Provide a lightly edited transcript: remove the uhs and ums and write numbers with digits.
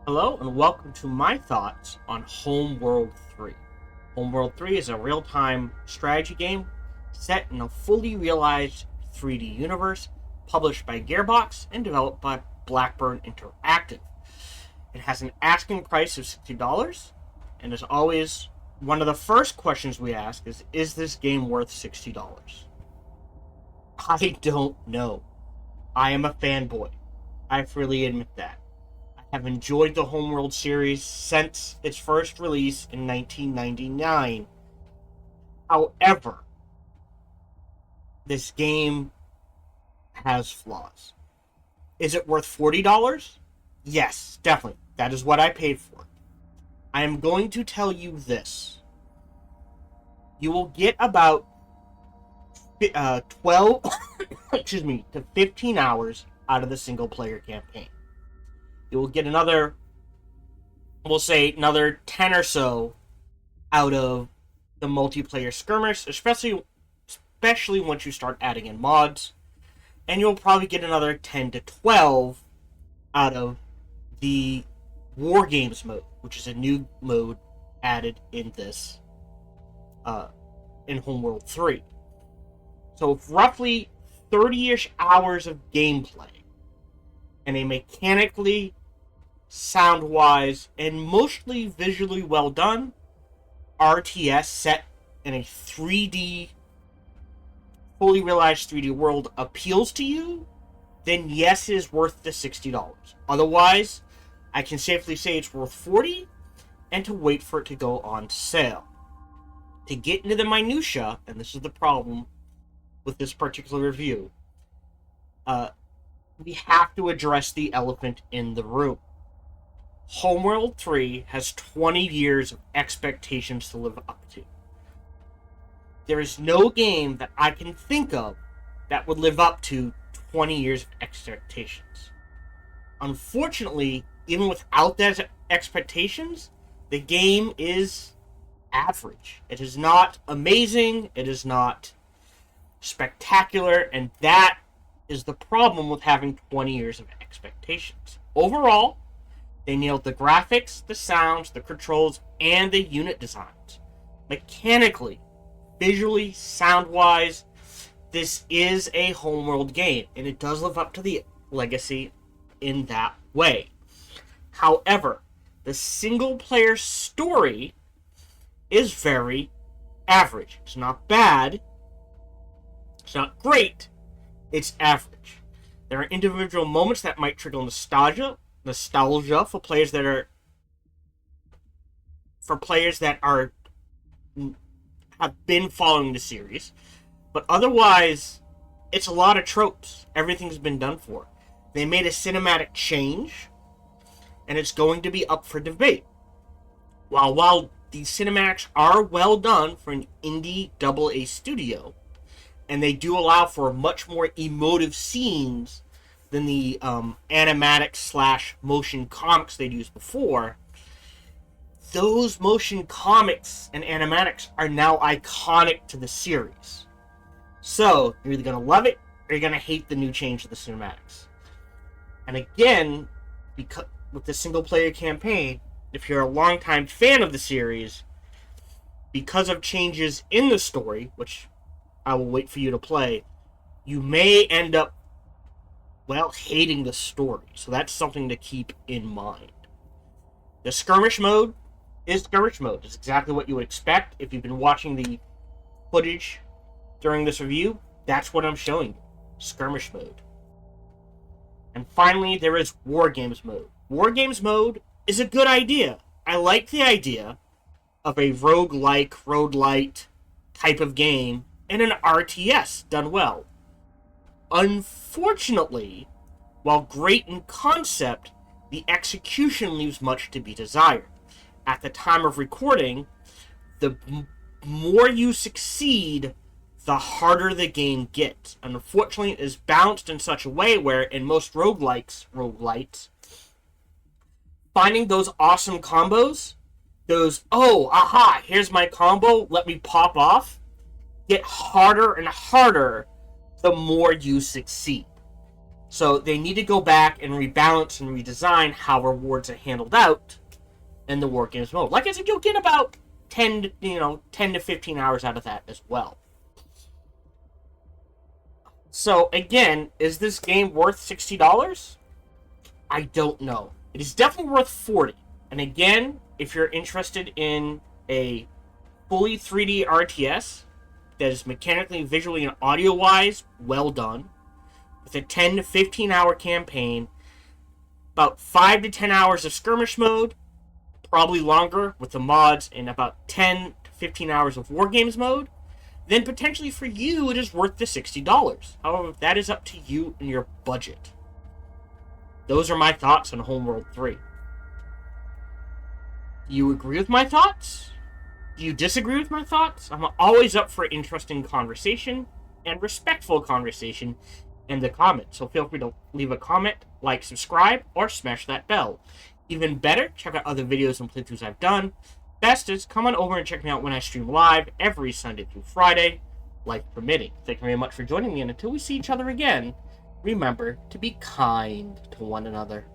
Hello and welcome to my thoughts on Homeworld 3. Homeworld 3 is a real-time strategy game set in a fully realized 3D universe published by Gearbox and developed by Blackburn Interactive. It has an asking price of $60, and as always, one of the first questions we ask is this game worth $60? I don't know. I am a fanboy. I freely admit that. Have enjoyed the Homeworld series since its first release in 1999. However, this game has flaws. Is it worth $40? Yes, definitely. That is what I paid for. I am going to tell you this. You will get about 12 to 15 hours out of the single player campaign. You will get another 10 or so out of the multiplayer skirmish, especially once you start adding in mods. And you'll probably get another 10 to 12 out of the War Games mode, which is a new mode added in this, in Homeworld 3. So roughly 30-ish hours of gameplay and a mechanically, sound-wise, and mostly visually well done RTS set in a 3D, fully realized 3D world appeals to you, then yes, it is worth the $60. Otherwise, I can safely say it's worth $40 and to wait for it to go on sale. To get into the minutia, and this is the problem with this particular review, we have to address the elephant in the room. Homeworld 3 has 20 years of expectations to live up to. There is no game that I can think of that would live up to 20 years of expectations. Unfortunately, even without those expectations, the game is average. It is not amazing, it is not spectacular, and that is the problem with having 20 years of expectations. Overall, they nailed the graphics, the sounds, the controls, and the unit designs. Mechanically, visually, sound-wise, this is a Homeworld game, and it does live up to the legacy in that way. However, the single-player story is very average. It's not bad. It's not great. It's average. There are individual moments that might trigger nostalgia for players that have been following the series, but otherwise it's a lot of tropes. Everything's been done for. They made a cinematic change, and it's going to be up for debate. While these cinematics are well done for an indie AA studio, and they do allow for much more emotive scenes than the animatic / motion comics they'd used before, those motion comics and animatics are now iconic to the series. So, you're either going to love it, or you're going to hate the new change to the cinematics. And again, because with the single-player campaign, if you're a longtime fan of the series, because of changes in the story, which I will wait for you to play, you may end up hating the story. So that's something to keep in mind. The skirmish mode is skirmish mode. It's exactly what you would expect. If you've been watching the footage during this review, that's what I'm showing you. Skirmish mode. And finally, there is War Games mode. War Games mode is a good idea. I like the idea of a roguelite type of game and an RTS done well. Unfortunately, while great in concept, the execution leaves much to be desired. At the time of recording, the more you succeed, the harder the game gets. And unfortunately, it is balanced in such a way where in most roguelites, finding those awesome combos, here's my combo, let me pop off, get harder and harder the more you succeed. So they need to go back and rebalance and redesign how rewards are handled out in the War Games mode. Like I said, you'll get about 10 to 15 hours out of that as well. So again, is this game worth $60? I don't know. It is definitely worth $40. And again, if you're interested in a fully 3D RTS that is mechanically, visually, and audio-wise well done, with a 10 to 15 hour campaign, about 5 to 10 hours of skirmish mode, probably longer with the mods, and about 10 to 15 hours of War Games mode, then potentially for you it is worth the $60. However, that is up to you and your budget. Those are my thoughts on Homeworld 3. Do you agree with my thoughts? Do you disagree with my thoughts? I'm always up for interesting conversation and respectful conversation in the comments. So feel free to leave a comment, like, subscribe, or smash that bell. Even better, check out other videos and playthroughs I've done. Best is come on over and check me out when I stream live every Sunday through Friday, life permitting. Thank you very much for joining me, and until we see each other again, remember to be kind to one another.